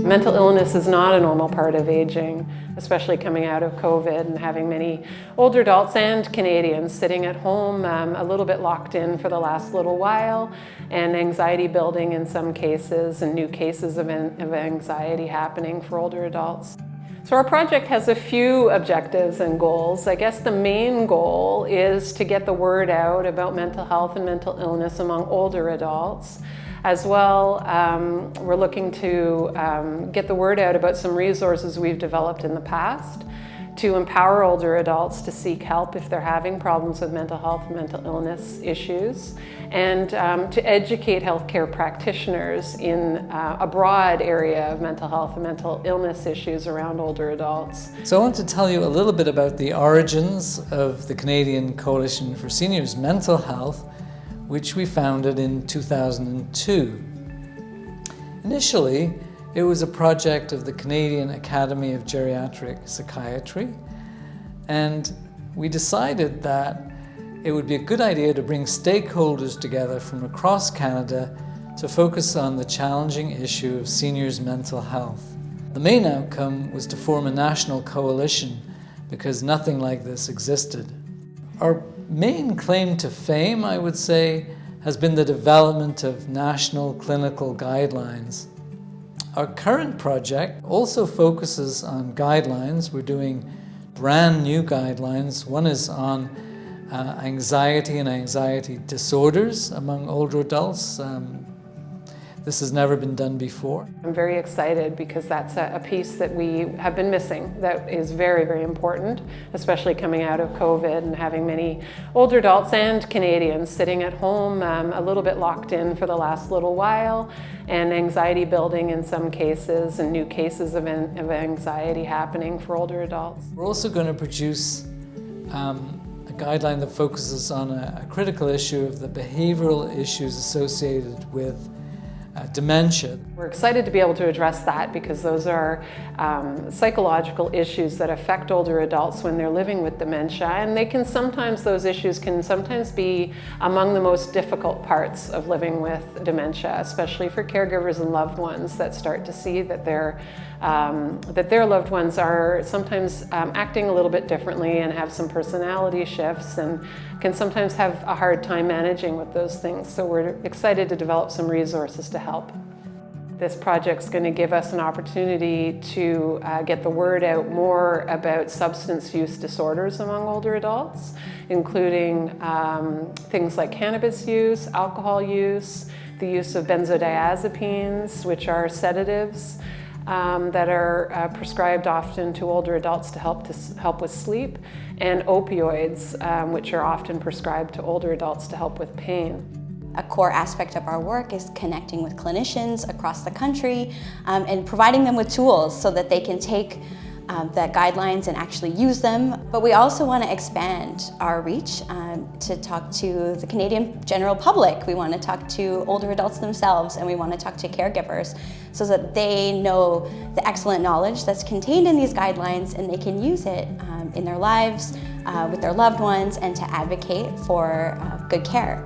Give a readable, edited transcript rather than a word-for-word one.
Mental illness is not a normal part of aging, especially coming out of COVID and having many older adults and Canadians sitting at home a little bit locked in for the last little while, and anxiety building in some cases and new cases of anxiety happening for older adults. So our project has a few objectives and goals. I guess the main goal is to get the word out about mental health and mental illness among older adults. As well, we're looking to get the word out about some resources we've developed in the past to empower older adults to seek help if they're having problems with mental health and mental illness issues, and to educate healthcare practitioners in a broad area of mental health and mental illness issues around older adults. So I want to tell you a little bit about the origins of the Canadian Coalition for Seniors Mental Health, which we founded in 2002. Initially, it was a project of the Canadian Academy of Geriatric Psychiatry, and we decided that it would be a good idea to bring stakeholders together from across Canada to focus on the challenging issue of seniors' mental health. The main outcome was to form a national coalition because nothing like this existed. Our main claim to fame, I would say, has been the development of national clinical guidelines. Our current project also focuses on guidelines. We're doing brand new guidelines. One is on anxiety and anxiety disorders among older adults. This has never been done before. I'm very excited because that's a piece that we have been missing that is very, very important, especially coming out of COVID and having many older adults and Canadians sitting at home a little bit locked in for the last little while, and anxiety building in some cases and new cases of anxiety happening for older adults. We're also going to produce a guideline that focuses on a critical issue of the behavioral issues associated with dementia. We're excited to be able to address that because those are psychological issues that affect older adults when they're living with dementia, and those issues can sometimes be among the most difficult parts of living with dementia, especially for caregivers and loved ones that start to see that their loved ones are sometimes acting a little bit differently and have some personality shifts and can sometimes have a hard time managing with those things. So we're excited to develop some resources to help. This project's going to give us an opportunity to get the word out more about substance use disorders among older adults, including things like cannabis use, alcohol use, the use of benzodiazepines, which are sedatives that are prescribed often to older adults to help with sleep, and opioids, which are often prescribed to older adults to help with pain. A core aspect of our work is connecting with clinicians across the country and providing them with tools so that they can take the guidelines and actually use them. But we also want to expand our reach to talk to the Canadian general public. We want to talk to older adults themselves, and we want to talk to caregivers so that they know the excellent knowledge that's contained in these guidelines and they can use it in their lives, with their loved ones, and to advocate for good care.